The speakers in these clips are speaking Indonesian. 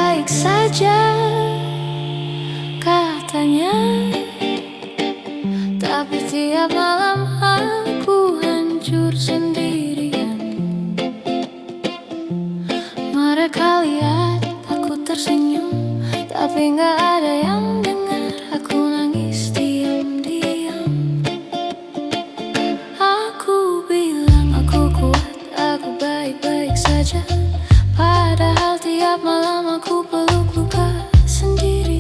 baik-baik saja katanya, tapi tiap malam aku hancur sendirian. Mereka lihat aku tersenyum, tapi gak ada yang dengar aku nangis diam-diam. Aku bilang aku kuat, aku baik-baik saja, padahal tiap malam aku peluk luka sendiri.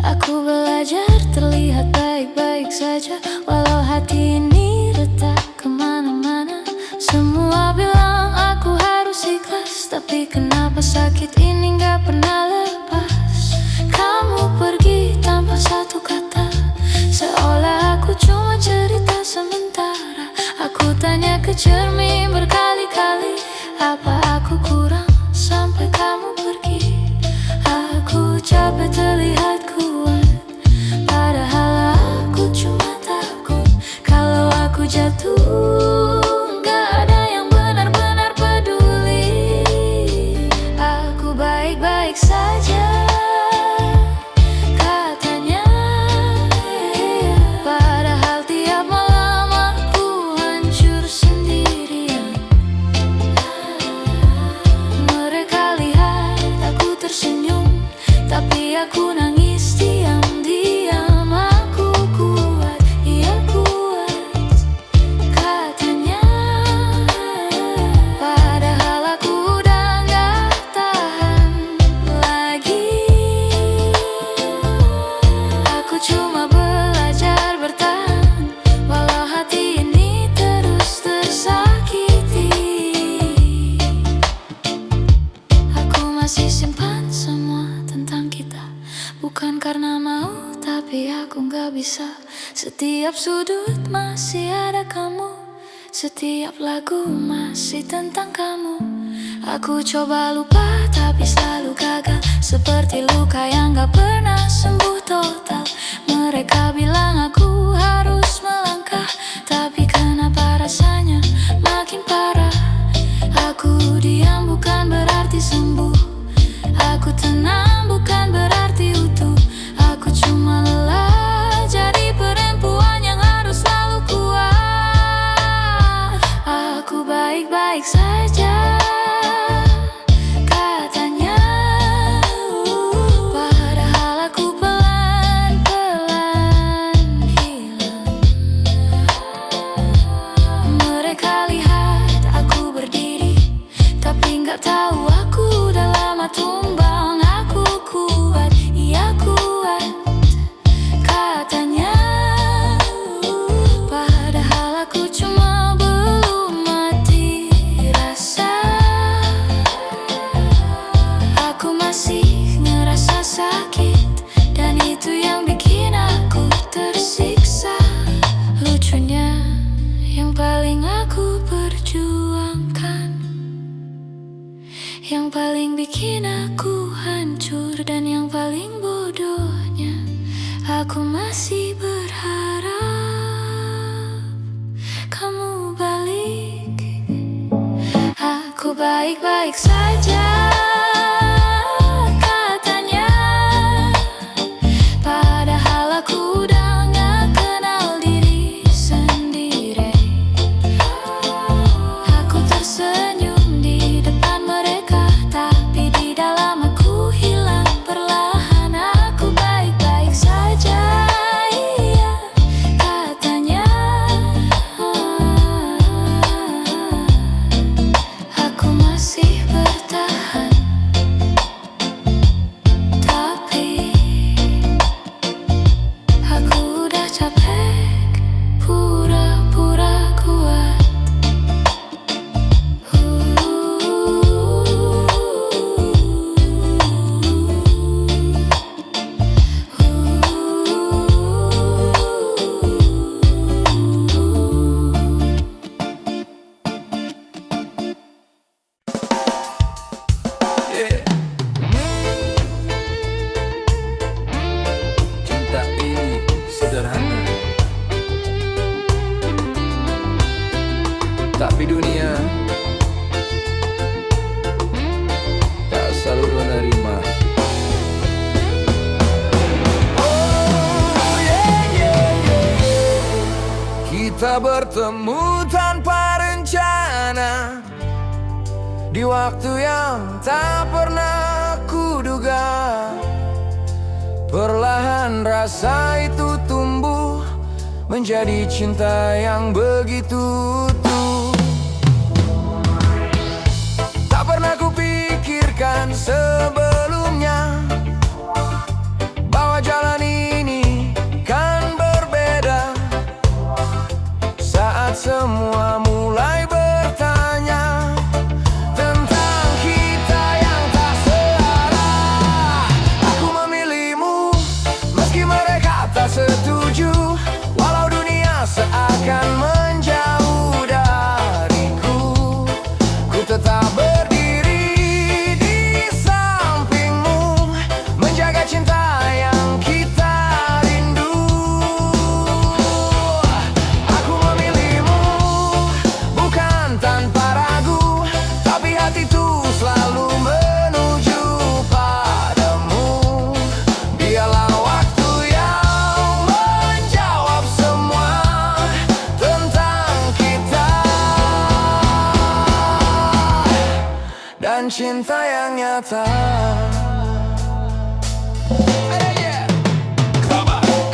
Aku belajar terlihat baik-baik saja, walau hati ini retak kemana-mana. Semua bilang aku harus ikhlas, tapi kenapa sakit ini gak pernah lepas. Kamu pergi tanpa satu kata, seolah aku cuma cerita sementara. Aku tanya ke cermin berkali-kali, apa aku kurang sampai kamu pergi. Aku capek terlihat kuat, padahal aku cuma takut kalau aku jatuh gak ada yang benar-benar peduli. Aku baik-baik saja katanya, padahal tiap malam aku hancur sendirian. Mereka lihat aku tersenyum, tapi aku nangis diam-diam. Aku kuat, iya kuat katanya, padahal aku udah gak tahan lagi. Aku cuma belajar bertahan, walau hati ini terus tersakiti. Aku masih simpan semua tentang kita, bukan karena mau, tapi aku gak bisa. Setiap sudut masih ada kamu, setiap lagu masih tentang kamu. Aku coba lupa tapi selalu gagal, seperti luka yang gak pernah sembuh total. Mereka bilang aku harus melangkah, tapi kenapa rasanya makin parah. Aku diam bukan berarti sembuh, aku tenang bukan berarti utuh. Aku cuma lelah jadi perempuan yang harus selalu kuat. Aku baik-baik saja katanya, padahal aku pelan-pelan hilang. Mereka lihat aku berdiri, tapi gak tahu aku udah lama tumbang. Aku kuat, iya kuat katanya, padahal aku cuma belum mati rasa. Aku masih ngerasa sakit, dan itu yang bikin aku tersiksa. Lucunya, yang paling aku perjuangkan, yang paling bikin aku hancur, dan yang paling bodohnya, aku masih berharap kamu balik. Aku baik-baik saja katanya, padahal aku udah gak kenal diri sendiri. Aku tersenyum di depan mereka, tapi di dalam aku hilang perlahan. Aku baik-baik saja, iya katanya, aku masih bertahan. di waktu yang tak pernah kuduga. Perlahan rasa itu tumbuh menjadi cinta yang begitu utuh. Tak pernah kupikirkan sebelumnya bahwa jalan ini kan berbeda. Saat semua mulai bertanya tentang kita yang tak searah, aku memilihmu meski mereka tak setuju. Walau dunia seakan menjauh dariku, ku tetap berdiri di sampingmu, menjaga cinta yang kita rindu. Aku memilihmu bukan tanpa ragu, tapi hatiku selalu menuju padamu. Biarlah waktu yang menjawab semua tentang kita dan cinta yang nyata.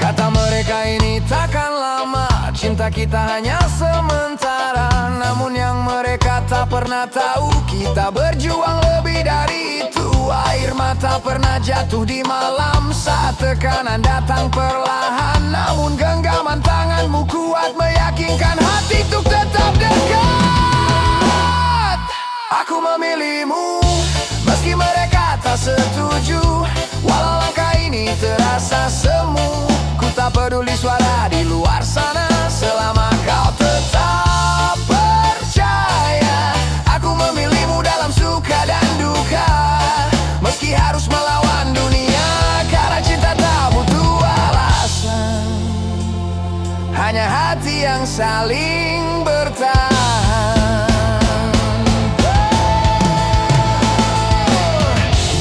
Kata mereka ini takkan lama, cinta kita hanya sementara. Namun yang mereka tak pernah tahu, kita berjuang lebih dari itu. Air mata pernah jatuh di malam saat tekanan datang perlahan. Namun genggaman tanganmu kuat meyakinkan hati untuk tetap dekat. Aku memilihmu meski mereka tak setuju. Walau langkah ini terasa semu, ku tak peduli suara di luar sana, selama kau tetap percaya. Aku memilihmu dalam suka dan duka, meski harus melawan dunia, karena cinta tak butuh alasan, hanya hati yang saling bertahan.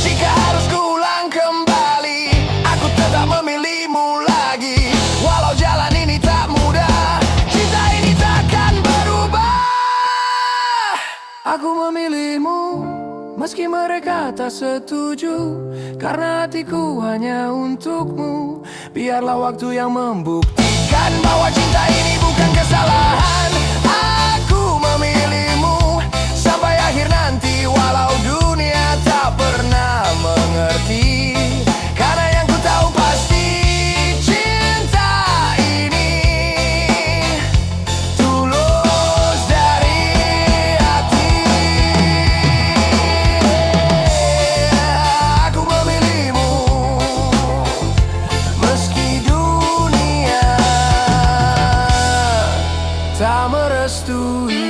Jika harus kuulang kembali, aku tetap memilihmu lagi. Walau jalan ini tak mudah, cinta ini takkan berubah. Aku memilihmu meski mereka tak setuju, karena hatiku hanya untukmu. Biarlah waktu yang membuktikan bahwa cinta ini bukan kesalahan. Aku memilihmu sampai akhir nanti, walau dunia tak pernah mengerti. Karena yang ku tahu pasti cinta ini tulus dari hati. Aku memilihmu meski dunia tak merestui.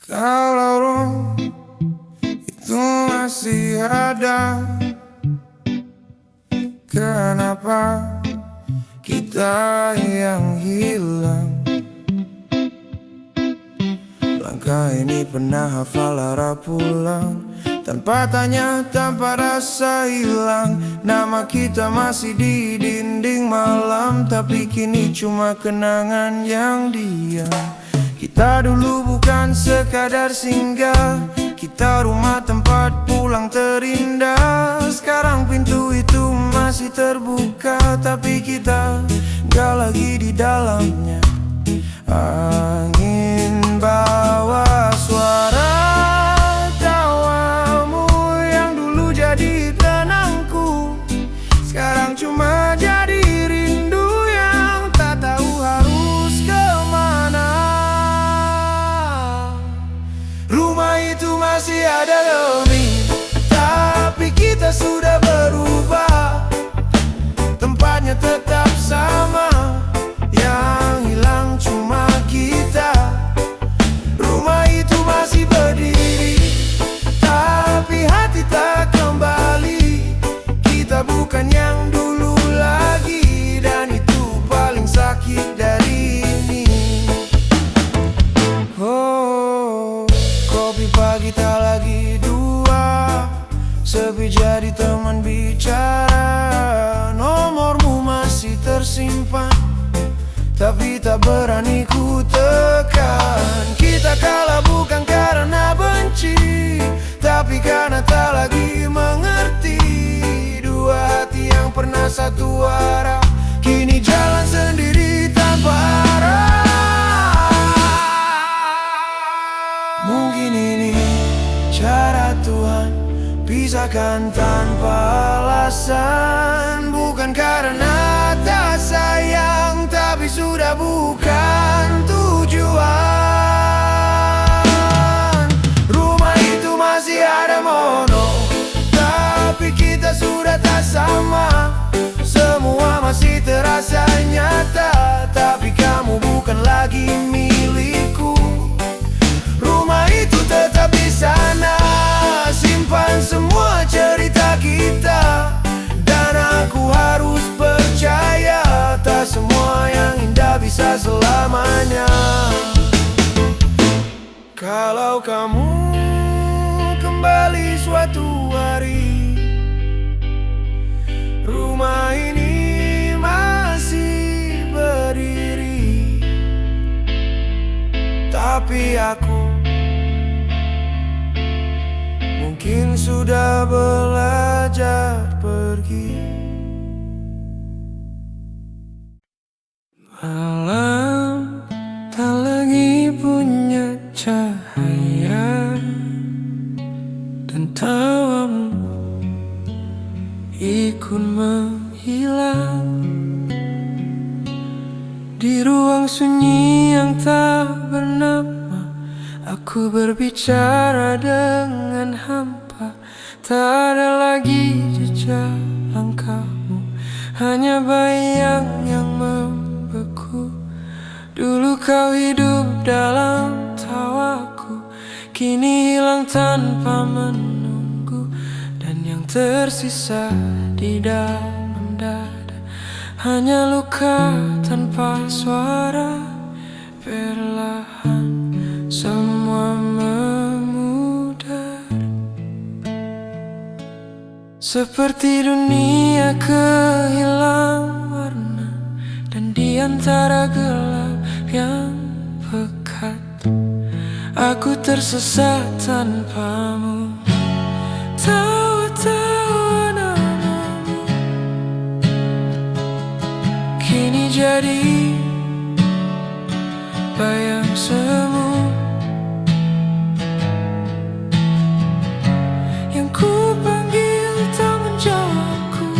Kalau roh itu masih ada, kenapa kita yang hilang? Langkah ini pernah hafal arah pulang, tanpa tanya, tanpa rasa hilang. Nama kita masih di dinding malam, tapi kini cuma kenangan yang diam. Kita dulu bukan sekadar singgah, kita rumah tempat pulang terindah. Sekarang pintu itu masih terbuka, tapi kita gak lagi di dalamnya. Angin bawa suara tawamu yang dulu jadi tenangku, sekarang cuma jadi rindu yang tak tahu harus kemana. Rumah itu masih ada lebih, tapi kita sudah berubah. Tempatnya tetap sama, yang hilang cuma kita. jadi teman bicara. Nomormu masih tersimpan, tapi tak berani ku tekan. Kita kalah bukan karena benci, tapi karena tak lagi mengerti. Dua hati yang pernah satu arah, kini jalan sendiri tanpa arah. Mungkin ini cara Tuhan pisahkan tanpa alasan. Bukan karena tak sayang, tapi sudah bukan tujuan. Rumah itu masih ada mono, tapi kita sudah tak sama. Semua masih terasa nyata, tapi kamu bukan lagi milikku. Rumah itu tetap di sana, simpan semua cerita kita. Dan aku harus percaya, tak semua yang indah bisa selamanya. Kalau kamu kembali suatu hari, rumah ini masih berdiri, tapi aku mungkin sudah belajar pergi. Malam tak lagi punya cahaya, dan tawamu ikut menghilang di ruang sunyi yang tak bernama. Aku berbicara dengan hampa, tak ada lagi jejak langkahmu, hanya bayang yang membeku. Dulu kau hidup dalam tawaku, kini hilang tanpa menunggu. Dan yang tersisa di dalam dada hanya luka tanpa suara. Perlahan semua memudar, seperti dunia kehilangan warna. Dan di antara gelap yang pekat, aku tersesat tanpamu. Tawa-tawa namamu kini jadi bayang semu, yang ku panggil tak menjawabku,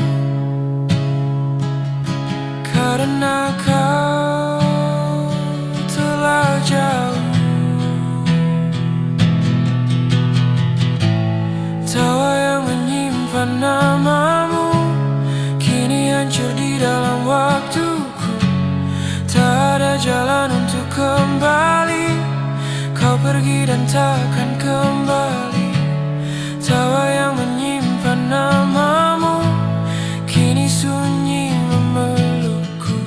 karena kau telah jauh. Tawa yang menyimpan namamu kini hancur di dalam waktuku. Tak ada jalan untuk kembali, kau pergi dan takkan kembali. Tawa yang menyimpan namamu kini sunyi memelukku.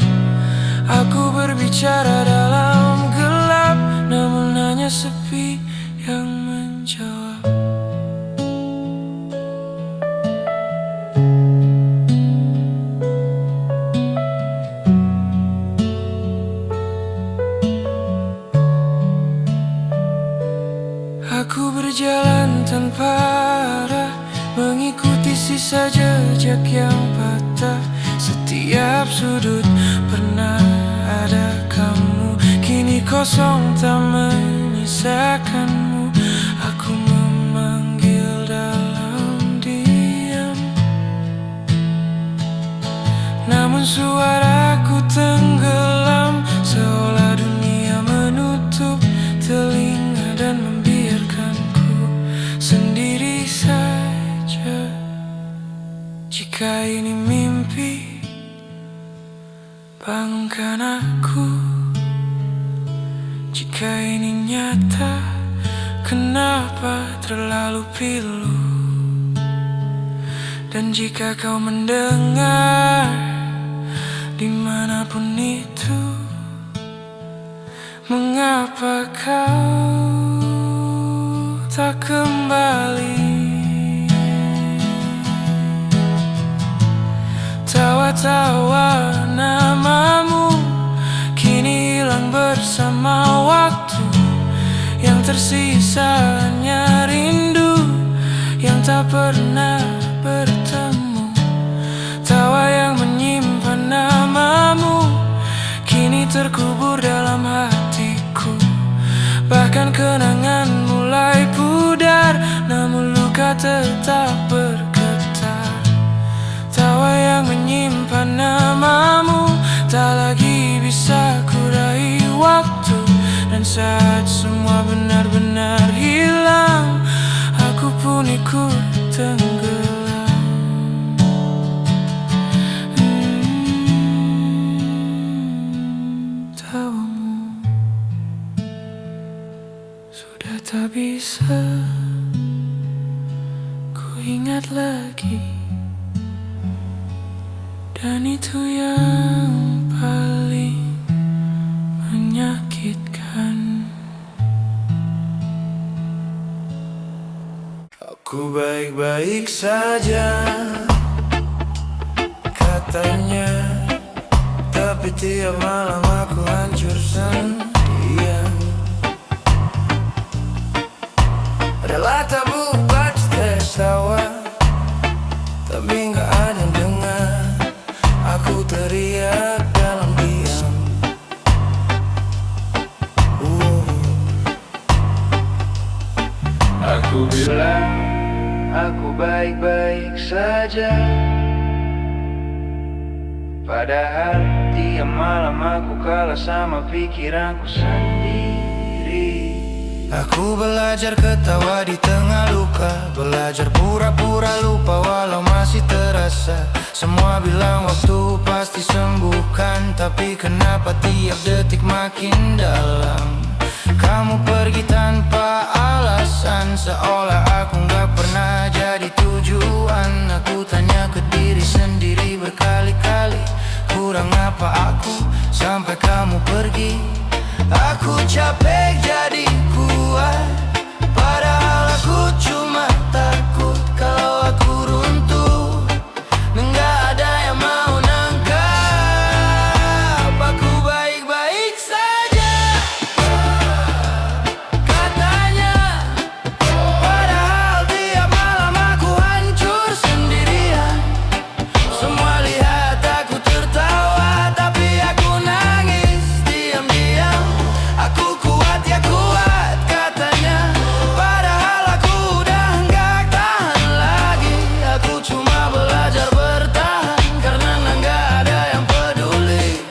Aku berbicara dalam gelap, namun hanya sepi yang menjawab. Aku berjalan tanpa arah, mengikuti sisa jejak yang patah. Setiap sudut pernah ada kamu, kini kosong tak menyisakanmu. Aku memanggil dalam diam, namun suaraku tenggelam, seolah dunia menutup telinga dan membiarkanku sendiri saja. Jika ini mimpi, bangunkan aku. Jika ini nyata, kenapa terlalu pilu? Dan jika kau mendengar dimanapun itu, mengapa kau tak kembali? bersama waktu. Yang tersisa hanya rindu yang tak pernah bertemu. Tawa yang menyimpan namamu kini terkubur dalam hatiku. Bahkan kenangan mulai pudar, namun luka tetap bergetar. Tawa yang menyimpan namamu tak lagi bisa kurai waktu. Dan saat semua benar-benar hilang, aku pun ikut tenggelam. Tawamu sudah tak bisa ku ingat lagi. Dan itu yang paling menyakitkan. Aku baik-baik saja katanya, tapi tiap malam aku hancur sendirian. Rela tabuk baca tertawa, tapi gak ada yang dengar. Aku teriak dalam diam. Aku bilang aku baik-baik saja, padahal tiap malam aku kalah sama pikiranku sendiri. Aku belajar ketawa di tengah luka, belajar pura-pura lupa walau masih terasa. Semua bilang waktu pasti sembuhkan, tapi kenapa tiap detik makin dalam? Kamu pergi tanpa alasan, seolah aku gak pernah jadi tujuan. Aku tanya ke diri sendiri berkali-kali, kurang apa aku sampai kamu pergi. Aku capek jadi kuat, padahal aku cuma takut kalau aku runtuh. Nggak ada yang mau nangkap. Aku baik-baik saja katanya, padahal tiap malam aku hancur sendirian. Semua lihat aku tertawa, tapi aku nangis diam-diam. Aku kuat ya kuat katanya, padahal aku udah nggak tahan lagi. Aku cuma belajar bertahan karena nggak ada yang peduli.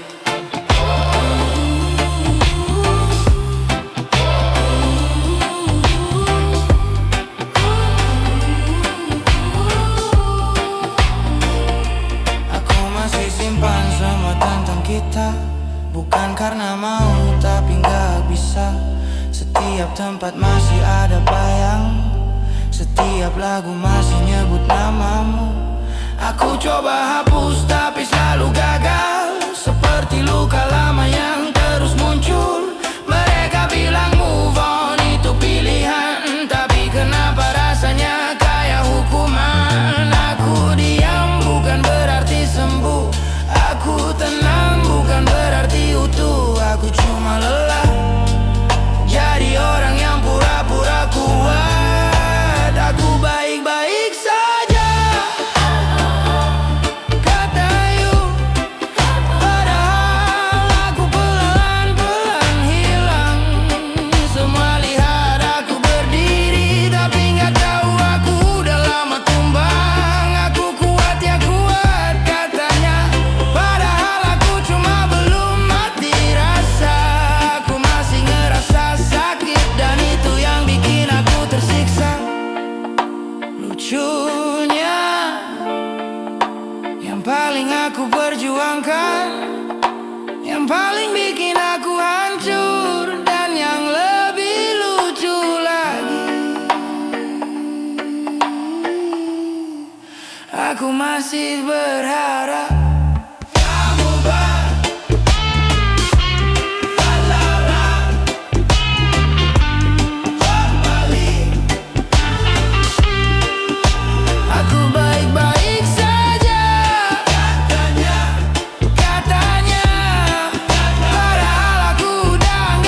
Aku masih simpan semua tentang kita, bukan karena mau tapi nggak bisa. Setiap tempat masih ada bayang, setiap lagu masih nyebut namamu. Aku coba hapus tapi selalu gagal, seperti luka lama yang terus muncul. Mereka bilang move on itu pilihan, tapi kenapa rasanya kayak hukuman? Aku diam bukan berarti sembuh, aku tenang bukan berarti utuh. Aku cuma lelah jadi orang yang pura-pura kuat. Aku baik-baik saja kata you, padahal aku pelan-pelan hilang. Semua lihat aku berdiri, tapi nggak tahu aku udah lama tumbang. Aku kuat ya kuat katanya, padahal aku cuma belum mati rasa. Aku masih ngerasa sakit dan itu yang bikin aku tersiksa. Lucunya, yang paling aku perjuangkan, yang paling bikin aku hancur, dan yang lebih lucu lagi, aku masih berharap kamu kembali. Aku baik-baik saja katanya, padahal aku udah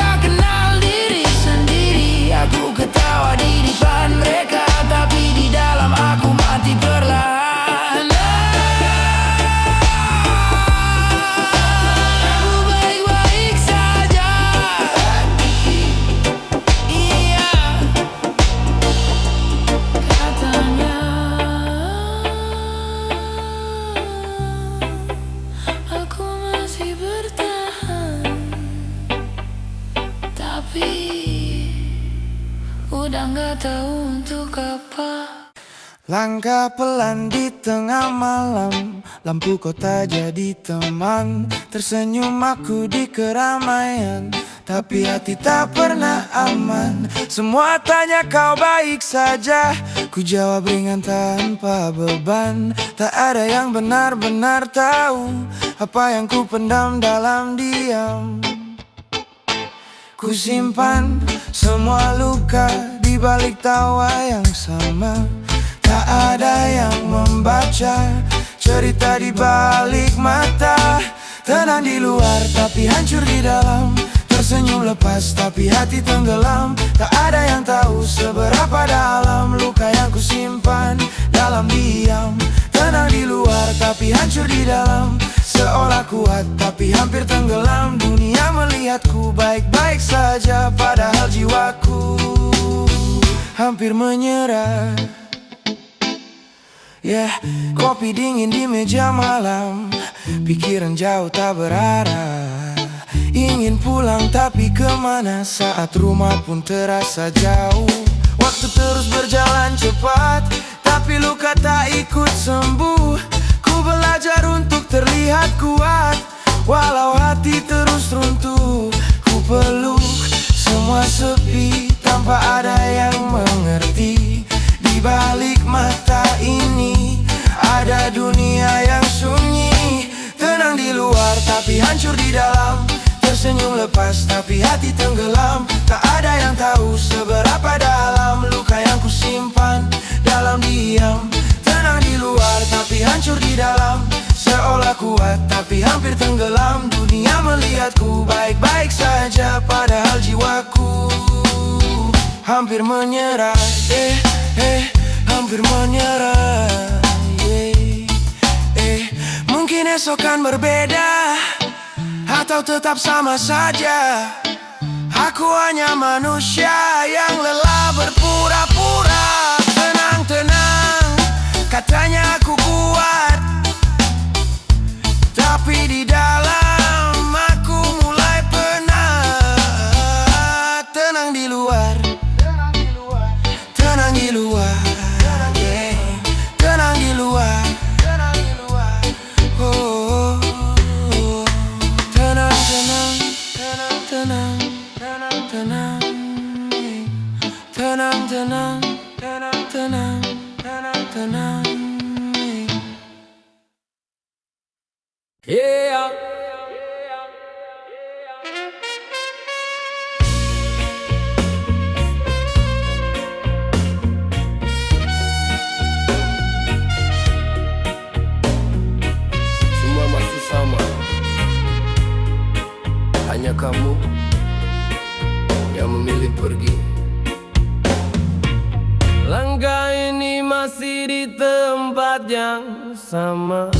Langkah pelan di tengah malam, lampu kota jadi teman. Tersenyum aku di keramaian, tapi hati tak pernah aman. Semua tanya kau baik saja, ku jawab ringan tanpa beban. Tak ada yang benar-benar tahu apa yang ku pendam dalam diam. Ku simpan semua luka di balik tawa yang sama. Tak ada yang membaca cerita di balik mata. Tenang di luar tapi hancur di dalam, tersenyum lepas tapi hati tenggelam. Tak ada yang tahu seberapa dalam luka yang ku simpan dalam diam. Tenang di luar tapi hancur di dalam, seolah kuat tapi hampir tenggelam. Dunia melihatku baik-baik saja, padahal jiwaku hampir menyerah. Kopi dingin di meja malam, pikiran jauh tak berarah. Ingin pulang tapi kemana saat rumah pun terasa jauh. Waktu terus berjalan cepat, tapi luka tak ikut sembuh. Ku belajar untuk terlihat kuat, walau hati terus runtuh. Ku peluk semua sepi tanpa ada yang mengerti. Di balik mata ini ada dunia yang sunyi. Tenang di luar tapi hancur di dalam, tersenyum lepas tapi hati tenggelam. Tak ada yang tahu seberapa dalam luka yang ku simpan dalam diam. Tenang di luar tapi hancur di dalam, seolah kuat tapi hampir tenggelam. Dunia melihatku baik-baik saja, padahal jiwaku hampir menyerah. Hampir menyerah. Mungkin esok kan berbeda, atau tetap sama saja. Aku hanya manusia yang lelah berpura-pura. Tenang, tenang, katanya aku kuat, tapi di dalam aku mulai penat. Tenang di luar, tenang di luar, tenang di luar. Oh, tenang, tenang, tenang, tenang, tenang, tenang, tenang, tenang, tenang, tenang, tenang. Yeah. Semua masih sama, hanya kamu yang memilih pergi. Langkah ini masih di tempat yang sama.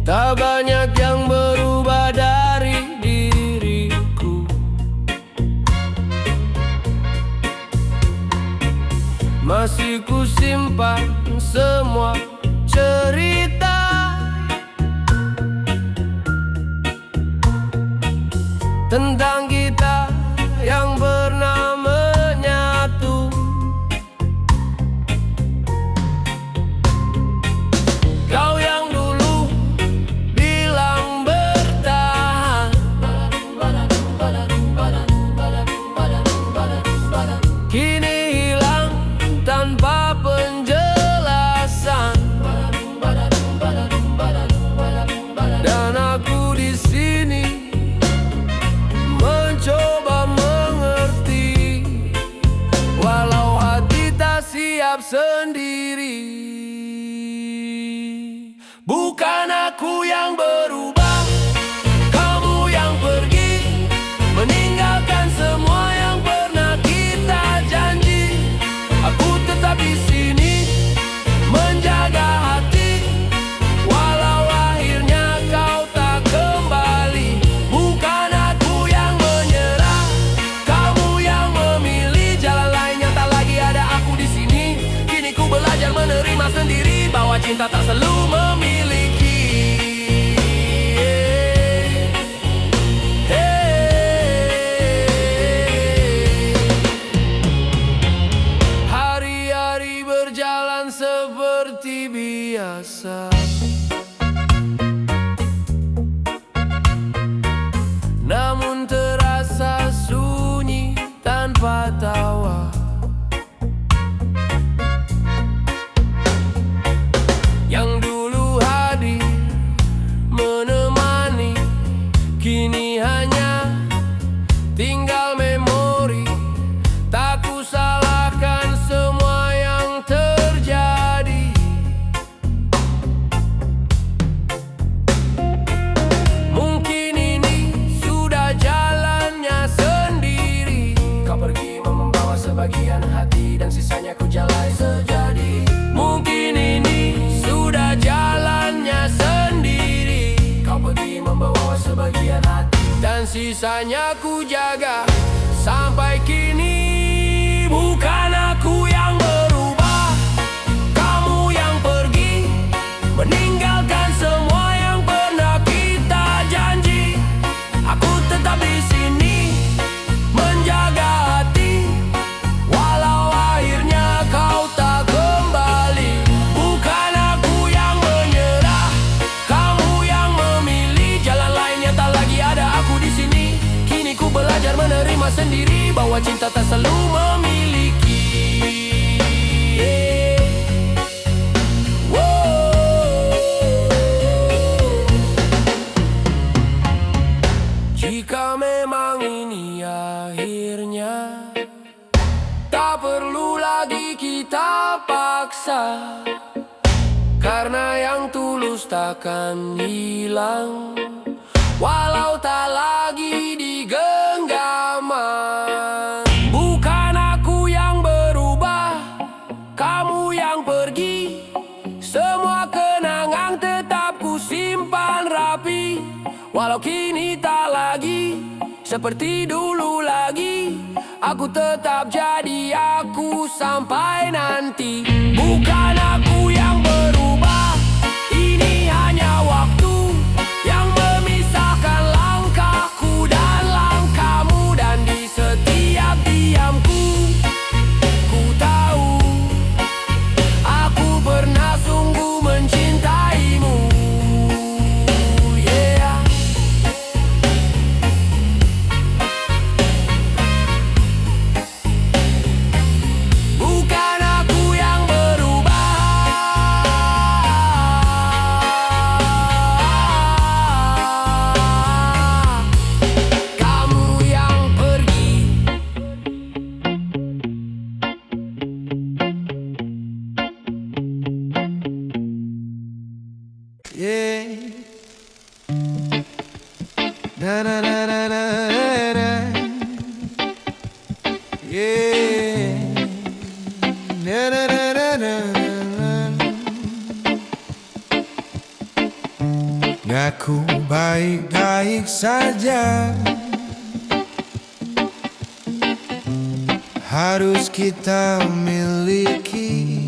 Tak banyak yang berubah dari diriku. Masih ku simpan semua cerita tentang kita yang pernah menyatu. Kau yang dulu bilang bertahan, kini hilang tanpa penjelasan. Dan aku di sini mencoba mengerti, walau hati tak siap sendiri. Bukan aku yang berubah, kamu yang pergi, meninggalkan semua yang pernah kita janji. Aku tetap di sini menjaga hati, walau akhirnya kau tak kembali. Bukan aku yang menyerah, kamu yang memilih jalan lain yang tak lagi ada aku di sini. Kini ku belajar menerima sendiri bahwa cinta tak selalu memiliki. seperti biasa. Namun terasa sunyi tanpa tawa. Yang dulu hadir menemani, kini hanya tinggal memori. Tak kusalahkan semua yang terjadi. Mungkin ini sudah jalannya sendiri. Kau pergi membawa sebagian hati dan sisanya ku jalani sejadi. Mungkin ini sudah jalannya sendiri. Kau pergi membawa sebagian hati dan sisanya ku jaga sampai kini. Bukan aku yang berubah, kamu yang pergi, meninggalkan semua yang pernah kita janji. Aku tetap di sini menjaga hati, walau akhirnya kau tak kembali. Bukan aku yang menyerah, kamu yang memilih jalan lainnya. Tak lagi ada aku di sini. Kini ku belajar menerima sendiri bahwa cinta tak selalu memiliki. Jika memang ini akhirnya, tak perlu lagi kita paksa. Karena yang tulus takkan hilang, walau tak lagi di genggaman. Bukan aku yang berubah, kamu yang pergi. Semua kenangan tetap ku simpan rapi, walau kini tak lagi seperti dulu lagi. Aku tetap jadi aku sampai nanti. Bukan aku yang berubah, ini hanya waktu yang memisahkan langkahku dan langkahmu. Dan di setiap diamku, ku tahu aku pernah sungguh mencintaimu. Yeah. Bukan aku yang berubah, kamu yang pergi. Yeah. Da da da da da da. Yeah. Da da da da da. Ngaku baik-baik saja, harus kita miliki.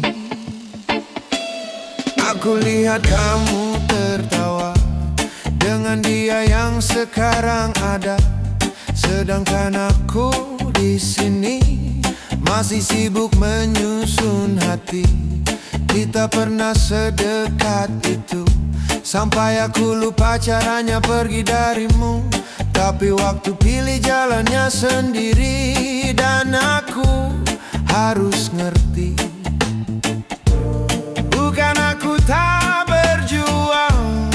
Aku lihat kamu tertawa dengan dia yang sekarang ada, sedangkan aku di sini masih sibuk menyusun hati. Kita pernah sedekat itu, sampai aku lupa caranya pergi darimu. Tapi waktu pilih jalannya sendiri, dan aku harus ngerti. Bukan aku tak berjuang,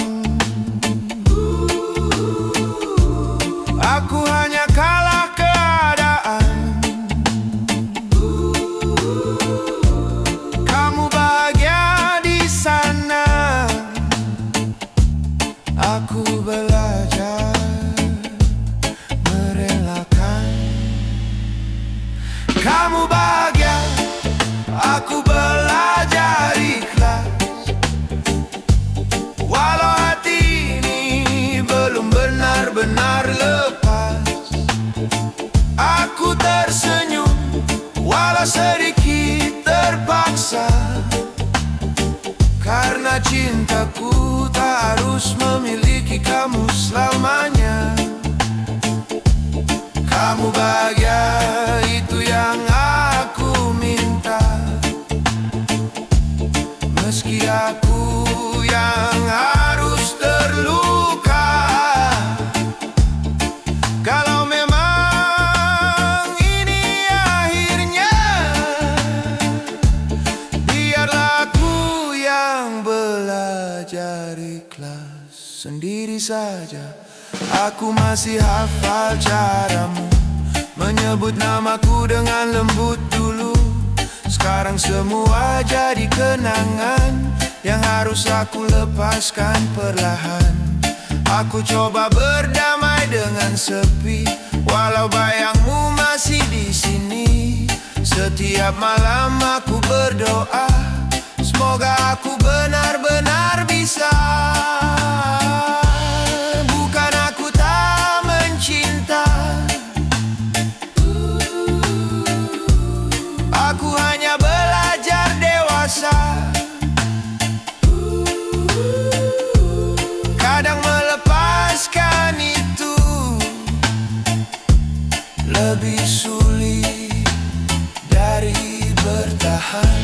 aku hanya kalah keadaan. Kamu bahagia di sana, aku belajar merelakan. Kamu bahagia, aku belajar ikhlas. Walau hati ini belum benar-benar lepas, aku tersenyum walau sedikit terpaksa. Karena cintaku tak harus memiliki kamu selamanya. Kamu bahagia, itu yang aku minta. Meski sendiri saja. Aku masih hafal caramu menyebut namaku dengan lembut dulu. Sekarang semua jadi kenangan yang harus aku lepaskan perlahan. Aku coba berdamai dengan sepi, walau bayangmu masih di sini. Setiap malam aku berdoa, semoga aku benar-benar bisa. Bukan aku tak mencinta, aku hanya belajar dewasa. Kadang melepaskan itu lebih sulit dari bertahan.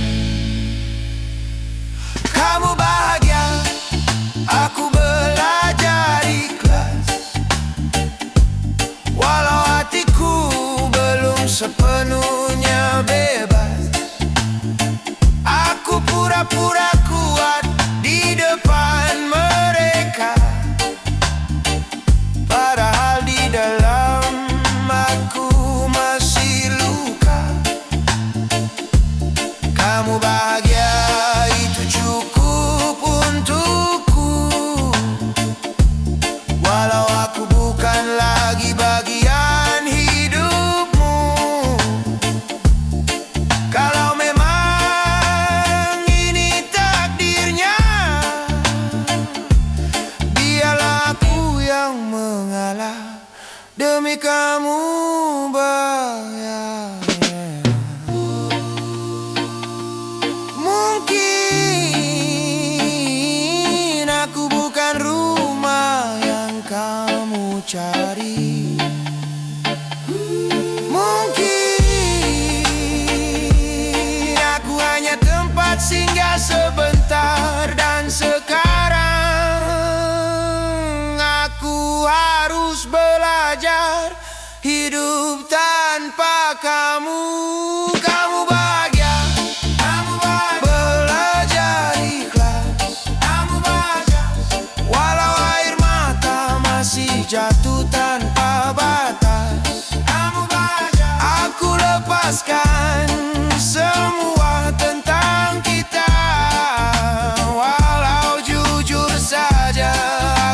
Kamu bahagia, aku belajar ikhlas. Walau hatiku belum sepenuhnya bebas, aku pura-pura kuat di depan mereka. Padahal di dalam aku masih luka. Kamu bahagia, itu cukup untukku. Walau aku bukan lagi bagian hidupmu. Kalau memang ini takdirnya, biarlah aku yang mengalah demi kamu bahagia. Mungkin aku bukan rumah yang kamu cari. Mungkin aku hanya tempat singgah sebentar. Dan sekarang aku harus belajar hidup tanpa kamu. Kamu bahagia, kamu bahagia. Belajar ikhlas, kamu bahagia. Walau air mata masih jatuh tanpa batas, kamu bahagia. Aku lepaskan semua tentang kita. Walau jujur saja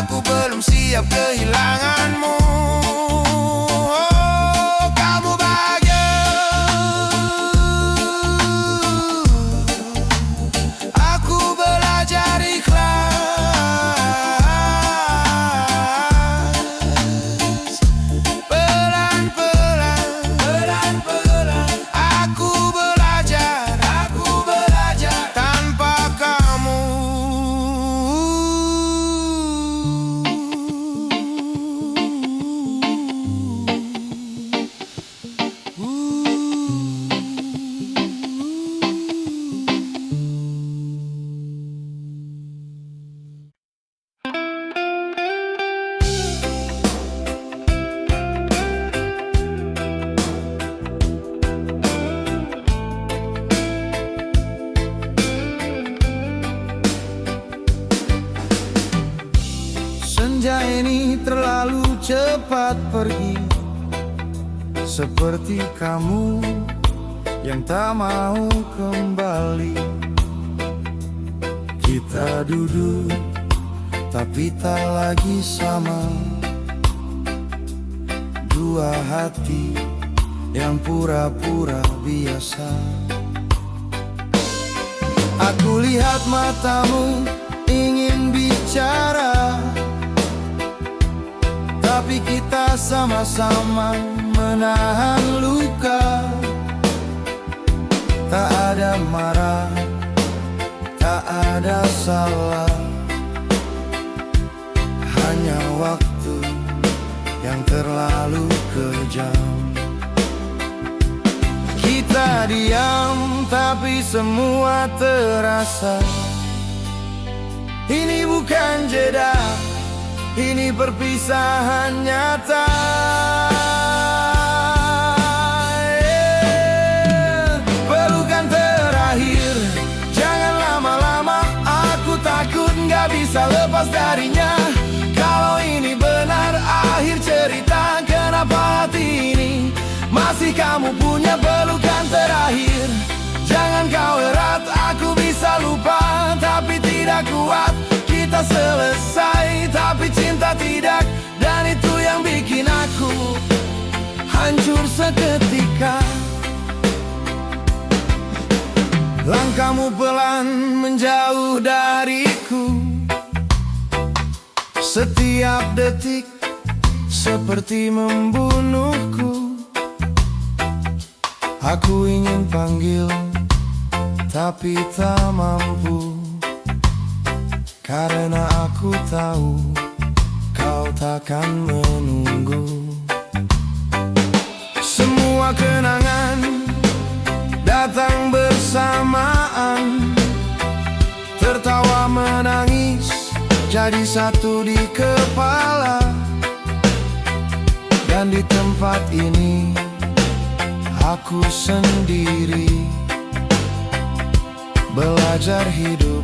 aku belum siap kehilanganmu. Oh, kamu bahagia, aku belajar ikhlas. Pelan-pelan, pelan-pelan, aku belajar tanpa kamu. Senja ini terlalu cepat pergi, seperti kamu yang tak mau kembali. Kita duduk tapi tak lagi sama, dua hati yang pura-pura biasa. Aku lihat matamu ingin bicara, tapi kita sama-sama menahan luka. Tak ada marah, tak ada salah, hanya waktu yang terlalu kejam. Kita diam tapi semua terasa. Ini bukan jeda, ini perpisahan nyata. Pelukan terakhir, jangan lama-lama. Aku takut nggak bisa lepas darinya. masih kamu punya pelukan terakhir. Jangan kau erat, aku bisa lupa, tapi tidak kuat. Kita selesai, tapi cinta tidak. Dan itu yang bikin aku hancur seketika. Langkahmu pelan menjauh dariku. Setiap detik seperti membunuhku. Aku ingin panggil, tapi tak mampu. Karena aku tahu kau takkan menunggu. Semua kenangan datang bersamaan. Tertawa menangis jadi satu di kepala. Dan di tempat ini aku sendiri, belajar hidup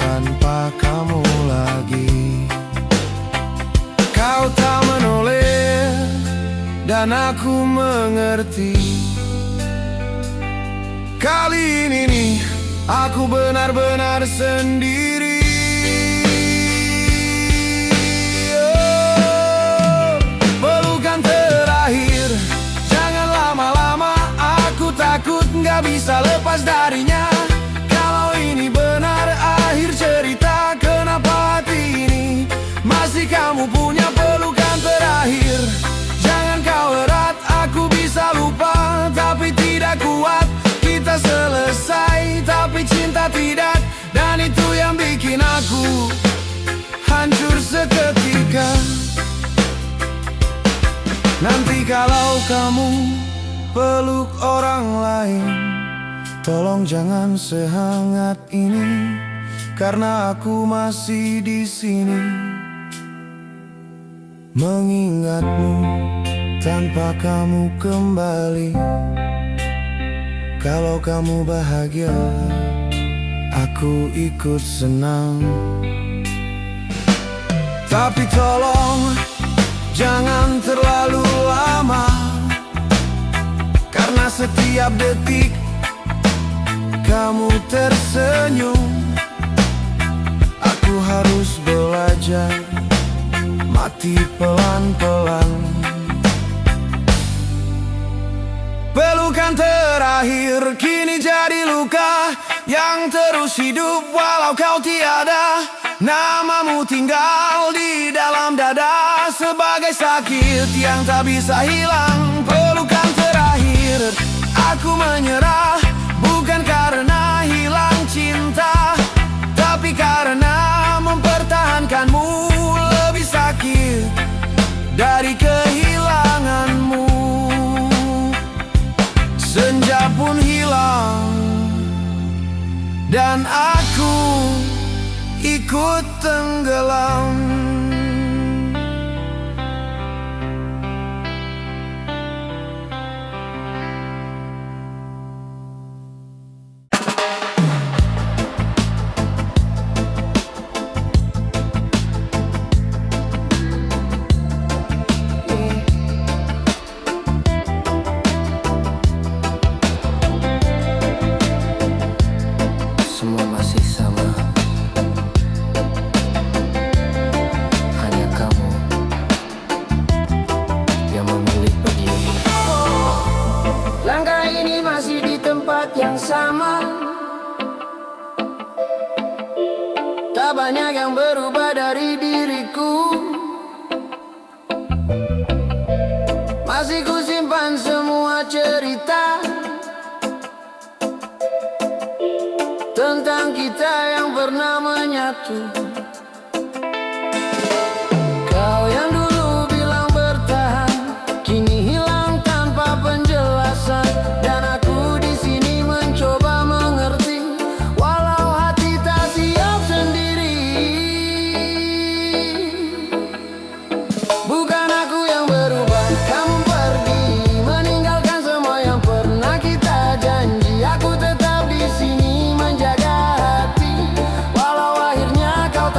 tanpa kamu lagi. Kau tak menoleh dan aku mengerti. Kali ini nih, aku benar-benar sendiri. Oh, pelukan terakhir, jangan lama-lama. Aku takut nggak bisa lepas darinya. Kalau ini benar akhir cerita, kenapa hati ini masih kamu punya pelukan terakhir. Jangan kau erat, aku bisa lupa, tapi tidak kuat. Kita selesai, tapi cinta tidak. Dan itu yang bikin aku hancur seketika. Nanti kalau kamu peluk orang lain, tolong jangan sehangat ini, karena aku masih di sini mengingatmu tanpa kamu kembali. Kalau kamu bahagia, aku ikut senang. Tapi tolong jangan terlalu lama, karena setiap detik kamu tersenyum. Aku harus belajar mati pelan-pelan. Pelukan terakhir kini jadi luka yang terus hidup walau kau tiada. Namamu tinggal di dalam dada sebagai sakit yang tak bisa hilang. Pelukan terakhir, aku menyerah, bukan karena hilang cinta, tapi karena mempertahankanmu lebih sakit dari kehilanganmu. Senja pun hilang dan aku ikut tenggelam. Semua masih sama, hanya kamu yang memilih pergi. Langkah ini masih di tempat yang sama. Tak banyak yang berubah dari diriku. Masih ku simpan semua cerita tentang kita yang pernah menyatu. Kau yang dulu bilang bertahan, kini hilang tanpa penjelasan. Dan aku di sini mencoba mengerti, walau hati tak siap sendiri. Bukan aku yang berubah, kamu pergi, meninggalkan semua yang pernah kita janji. Aku tetap di sini menjaga hati, walau akhirnya kau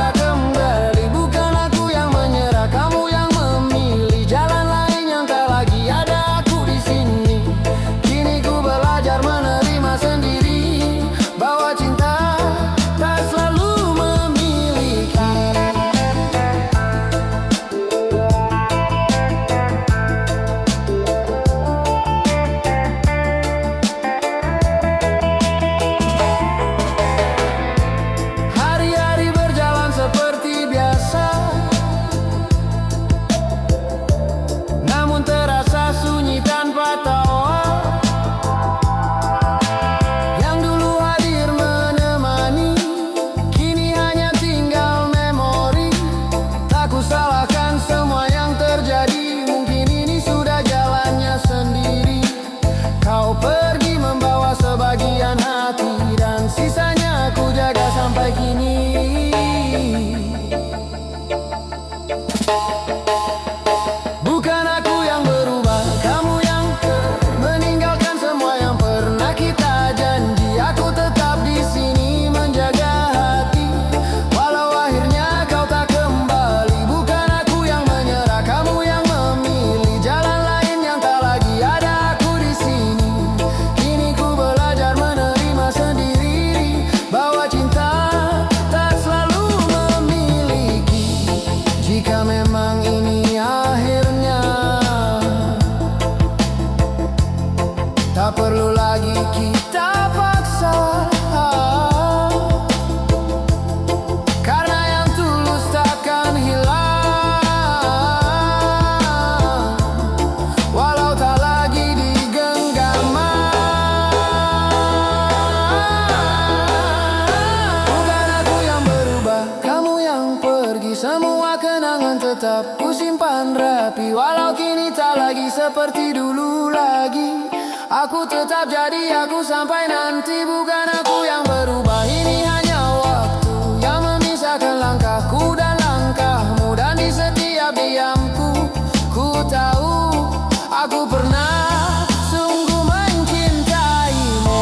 tetap ku simpan rapi. Walau kini tak lagi seperti dulu lagi, aku tetap jadi aku sampai nanti. Bukan aku yang berubah, ini hanya waktu yang memisahkan langkahku dan langkahmu. Dan di setiap diamku, ku tahu aku pernah sungguh mencintaimu.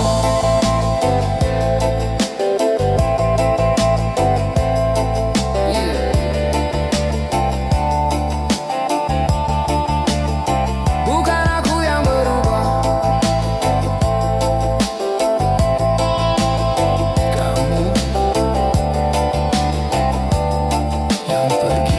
Bukan aku yang berubah, kamu yang pergi.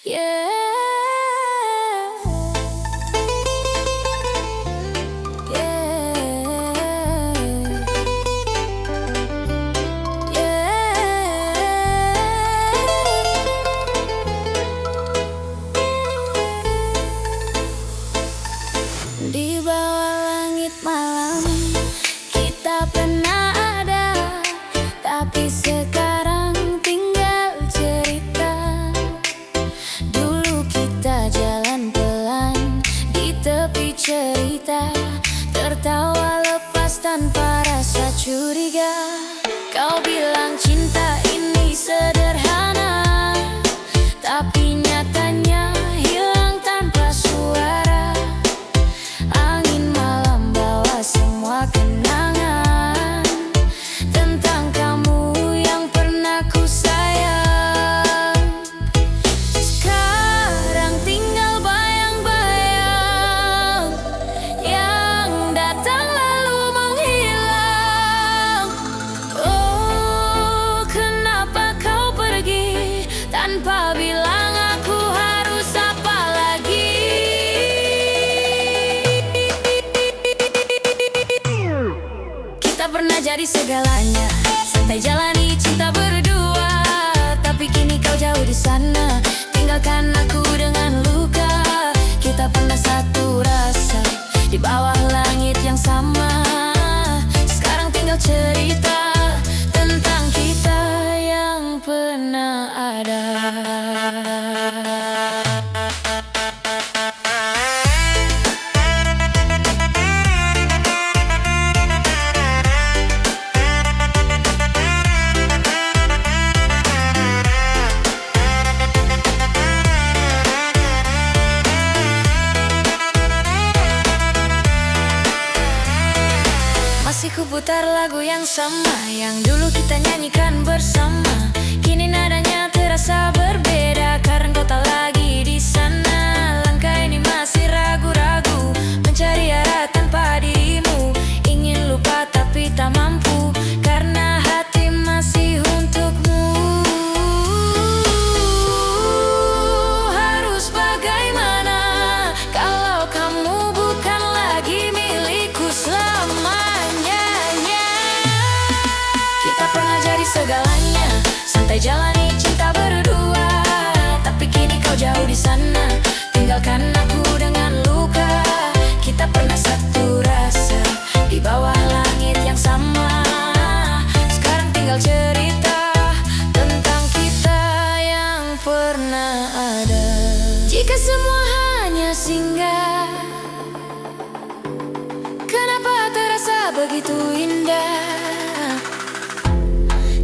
Yeah. Di bawah langit malam kita pernah ada, tapi sekarang tinggal cerita. Dulu kita jalan pelan di tepi cerita, tertawa lepas tanpa rasa curiga. Kau bilang cinta ini sederhana, tapi nyatanya hilang tanpa suara. Angin malam bawa semua kenangan tentang kamu yang pernah ku sayang. Sekarang tinggal bayang-bayang yang datang lalu menghilang. Oh, kenapa kau pergi tanpa bilang aku harus apa lagi? Kita pernah jadi segalanya, santai jalani cinta berdua. Tapi kini kau jauh di sana, tinggalkan aku dengan luka. Kita pernah satu rasa di bawah langit yang sama. Sekarang tinggal cerita tentang kita yang pernah ada. Masih ku putar lagu yang sama, yang dulu kita nyanyikan bersama. Kini nadanya terasa berbeda karena kau tak lagi di sana. Langkah ini masih ragu-ragu, mencari arah tanpa dirimu. Ingin lupa tapi tak mampu, karena hati masih untukmu. Harus bagaimana kalau kamu bukan lagi milikku selamanya? Kita pernah jadi segalanya, santai jalani cinta berdua. Tapi kini kau jauh di sana, tinggalkan aku dengan luka. Kita pernah satu rasa di bawah langit yang sama. Sekarang tinggal cerita tentang kita yang pernah ada. Jika semua hanya singgah, kenapa terasa begitu indah?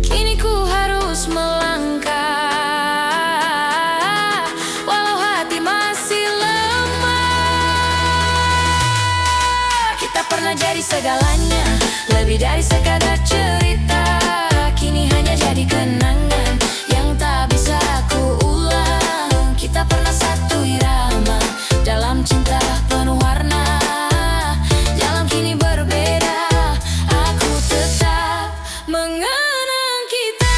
Kini ku harus melangkah, walau hati masih lemah. Kita pernah jadi segalanya, lebih dari sekadar cerita. Kini hanya jadi kenangan yang tak bisa ku ulang. Kita pernah satu irama dalam cinta penuh warna. Jalan kini berbeda, aku tetap mengenang kita.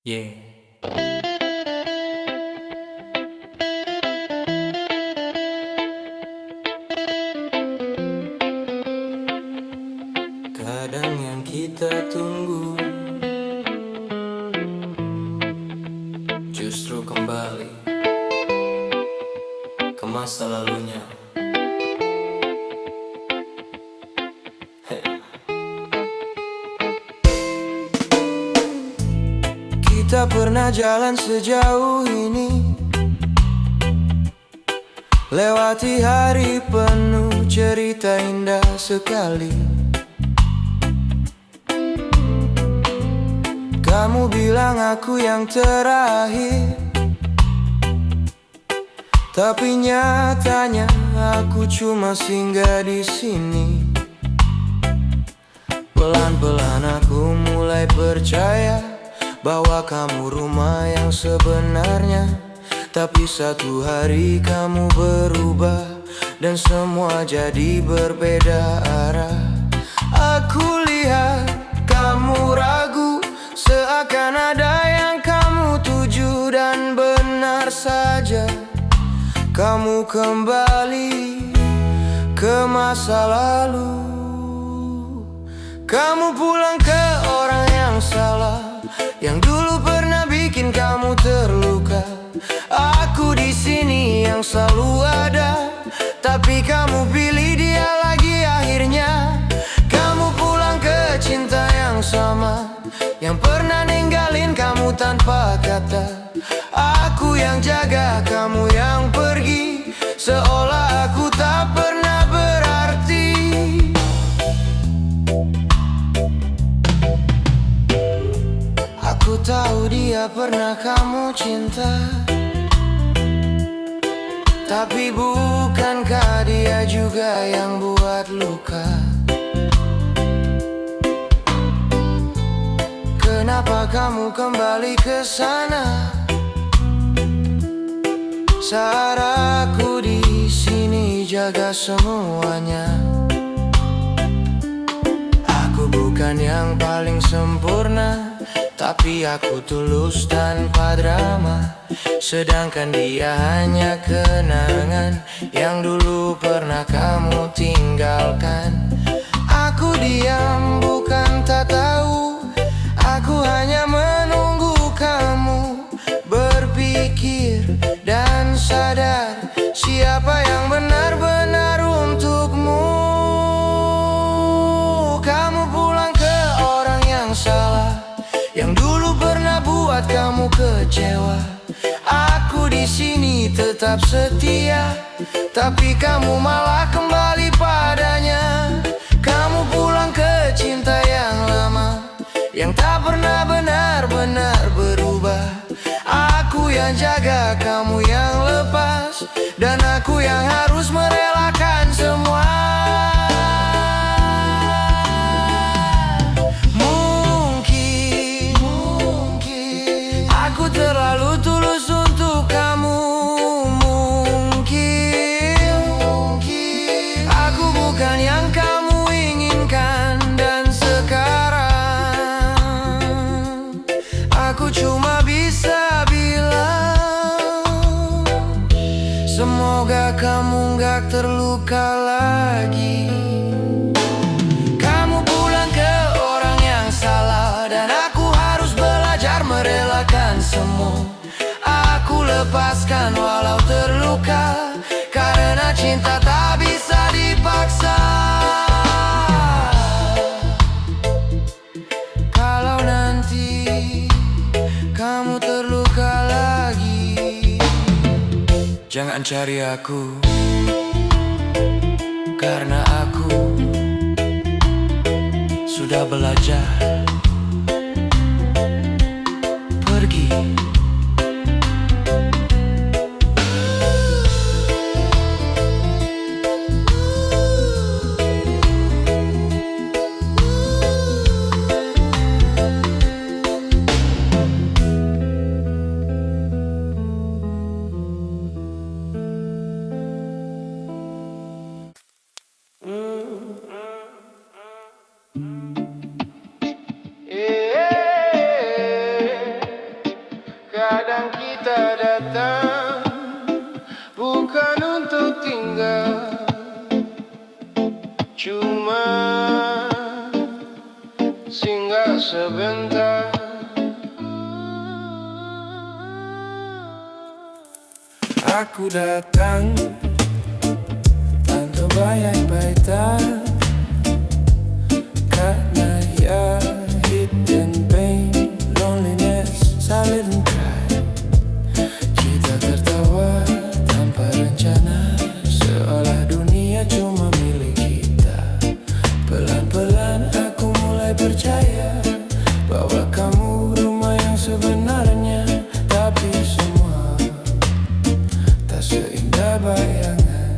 Yeah. Kadang yang kita tunggu justru kembali ke masa lalunya. Kita pernah jalan sejauh ini, lewati hari penuh cerita indah sekali. Kamu bilang aku yang terakhir, tapi nyatanya aku cuma singgah di sini. Pelan-pelan aku mulai percaya bahwa kamu rumah yang sebenarnya. Tapi satu hari kamu berubah dan semua jadi berbeda arah. Aku lihat kamu ragu, seakan ada yang kamu tuju. Dan benar saja, kamu kembali ke masa lalu. Kamu pulang ke orang yang salah, yang dulu pernah bikin kamu terluka. Aku di sini yang selalu ada, tapi kamu pilih dia lagi akhirnya. Kamu pulang ke cinta yang sama, yang pernah ninggalin kamu tanpa kata. Aku yang jaga, kamu yang pergi, seolah aku tak pernah berarti. Aku tahu dia pernah kamu cinta, tapi bukankah dia juga yang buat luka? Kenapa kamu kembali ke sana saat aku di sini jaga semuanya? Aku bukan yang paling sempurna, tapi aku tulus tanpa drama. Sedangkan dia hanya kenangan yang dulu pernah kamu tinggalkan. Aku diam bukan tak tahu, aku hanya menunggu kamu berpikir dan sadar siapa yang benar-benar untukmu. Kamu pulang ke orang yang salah, yang dulu pernah buat kamu kecewa. Aku di sini tetap setia, tapi kamu malah kembali padanya. Kamu pulang ke cinta yang lama, yang tak pernah benar-benar berubah. Aku yang jaga, kamu yang lepas, dan aku yang harus merelakan semua. Terlalu tulus untuk kamu. Mungkin aku bukan yang kamu inginkan. Dan sekarang aku cuma bisa bilang, semoga kamu gak terluka lagi. Kamu pulang ke orang yang salah, dan aku harus belajar merelakan semua. Aku lepaskan walau terluka, karena cinta tak bisa dipaksa. Kalau nanti kamu terluka lagi, jangan cari aku, karena aku sudah belajar pergi. Aku datang tanpa baik-baikan, karena ya hidden pain, loneliness, silent cry. Kita tertawa tanpa rencana, seolah dunia cuma milik kita. Pelan-pelan aku mulai percaya bahwa kamu rumah yang sebenarnya. Tapi semua tak seindah bayangan.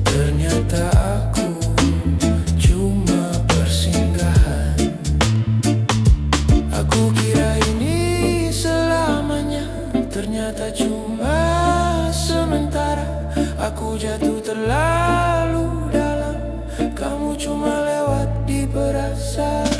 Ternyata aku cuma persinggahan. Aku kira ini selamanya, ternyata cuma sementara. Aku jatuh terlalu dalam, kamu cuma lewat di perasaan.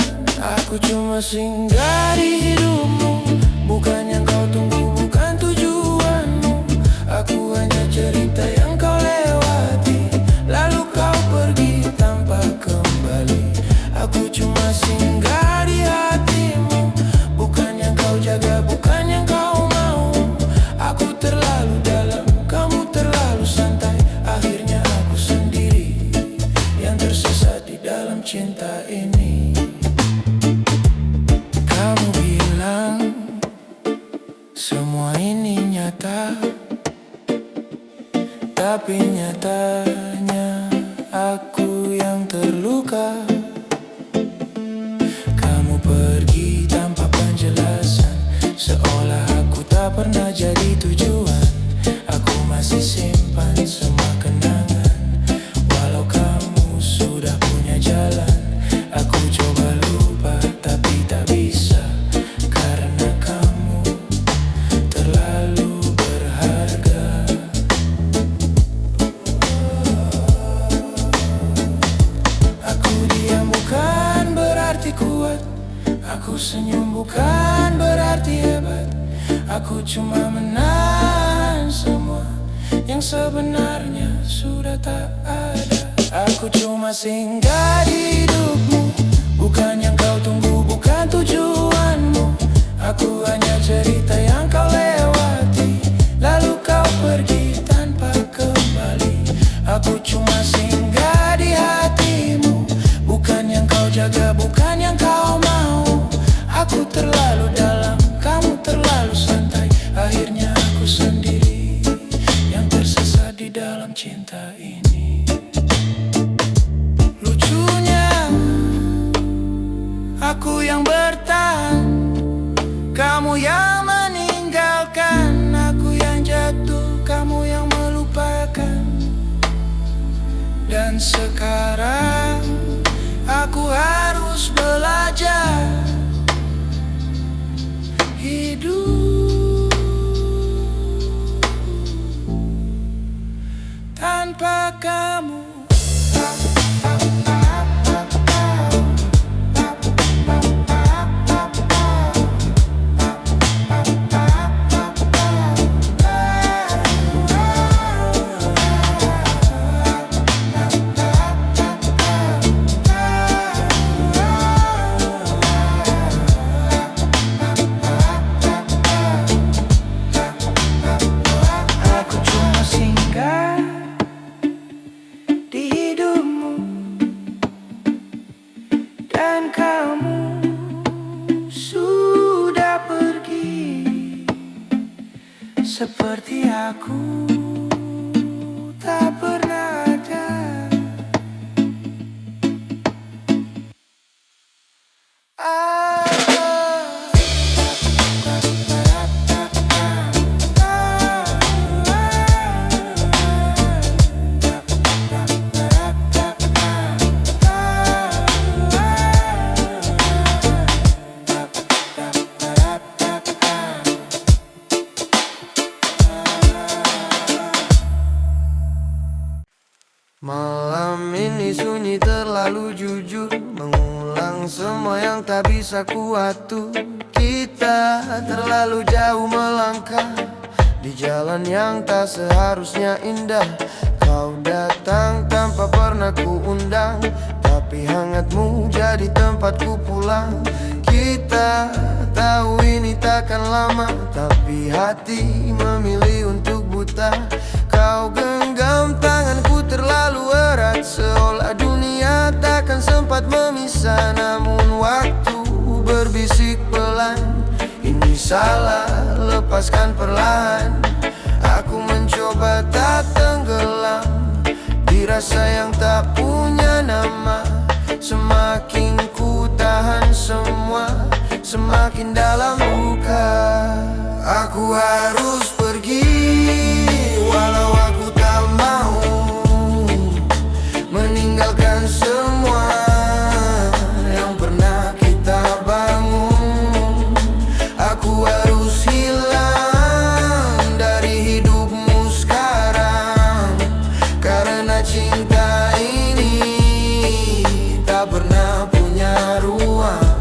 Aku cuma singgah di hidupmu, bukan yang kau tunggu, bukan tujuanmu. Aku hanya cerita yang kau lewati, lalu kau pergi tanpa kembali. Aku cuma singgah di hatimu, bukan yang kau jaga, bukan yang kau mau. Aku terlalu dalam, kamu terlalu santai. Akhirnya aku sendiri yang tersesat di dalam cinta ini. Kamu bilang semua ini nyata, tapi nyatanya aku yang terluka. Kamu pergi tanpa penjelasan, seolah aku tak pernah jadi tujuan. Aku masih simpan semua kenangan, walau kamu sudah punya jalan. Aku coba lupa tapi tak bisa, karena kamu terlalu berharga. Aku diam bukan berarti kuat, aku senyum bukan berarti hebat. Aku cuma menahan semua yang sebenarnya sudah tak ada. Aku cuma singgah di hidupmu, bukan yang kau tunggu, bukan tujuanmu. Aku hanya cerita yang kau lewati, lalu kau pergi tanpa kembali. Aku cuma singgah di hatimu, bukan yang kau jaga, bukan yang kau mau. Aku terlalu dalam, kamu terlalu santai. Akhirnya aku sendiri yang tersesat di dalam cinta ini. Lucunya aku yang bertahan, kamu yang meninggalkan. Aku yang jatuh, kamu yang melupakan. Dan sekarang aku harus belajar hidup tanpa kamu. Aku cuma singgah di hidupmu, dan kamu sudah pergi. Seperti aku tak pernah ada. Malam ini sunyi terlalu jujur, mengulang semua yang tak bisa kuatur. Kita terlalu jauh melangkah di jalan yang tak seharusnya indah. Kau datang tanpa pernah kuundang, tapi hangatmu jadi tempatku pulang. Kita tahu ini tak takkan lama, tapi hati memilih untuk buta. Kau genggam tanganku terlalu erat, seolah dunia takkan sempat memisah. Namun waktu berbisik pelan, ini salah, lepaskan perlahan. Aku mencoba tak tenggelam di rasa yang tak punya nama. Semakin ku tahan semua, semakin dalam luka. Aku harus pergi, walau aku tak mau meninggalkan semua yang pernah kita bangun. Aku harus hilang dari hidupmu sekarang, karena cinta ini tak pernah punya ruang.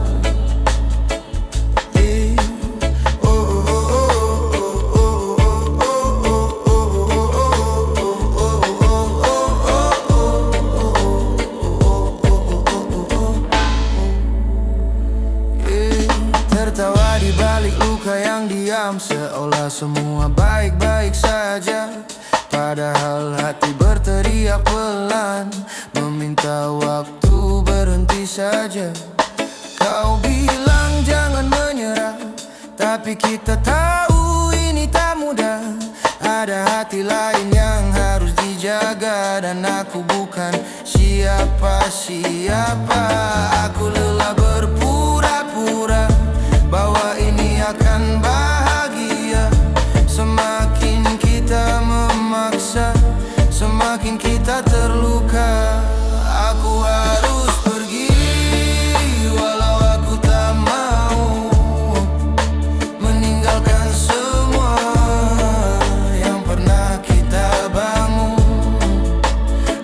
Tertawa di balik luka yang diam, seolah semua baik-baik saja. Padahal hati berteriak pelan, meminta waktu berhenti saja. Kau bilang jangan menyerah, tapi kita tahu ini tak mudah. Ada hati lain yang harus dijaga, dan aku bukan siapa-siapa. Aku lelah berpura-pura bahwa ini akan bahagia. Semakin kita memaksa, semakin kita terluka. Aku harus pergi, walau aku tak mau meninggalkan semua yang pernah kita bangun.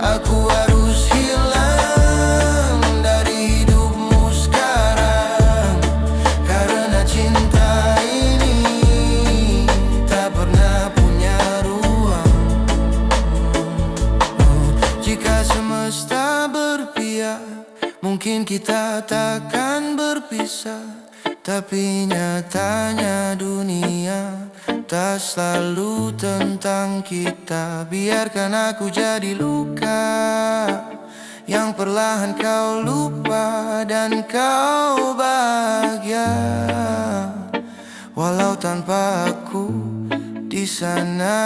Aku harus hilang dari hidupmu sekarang, karena cinta ini tak pernah punya ruang. Jika semesta berpihak, mungkin kita takkan berpisah. Tapi nyatanya dunia tak selalu tentang kita. Biarkan aku jadi luka yang perlahan kau lupa, dan kau bahagia walau tanpa aku di sana.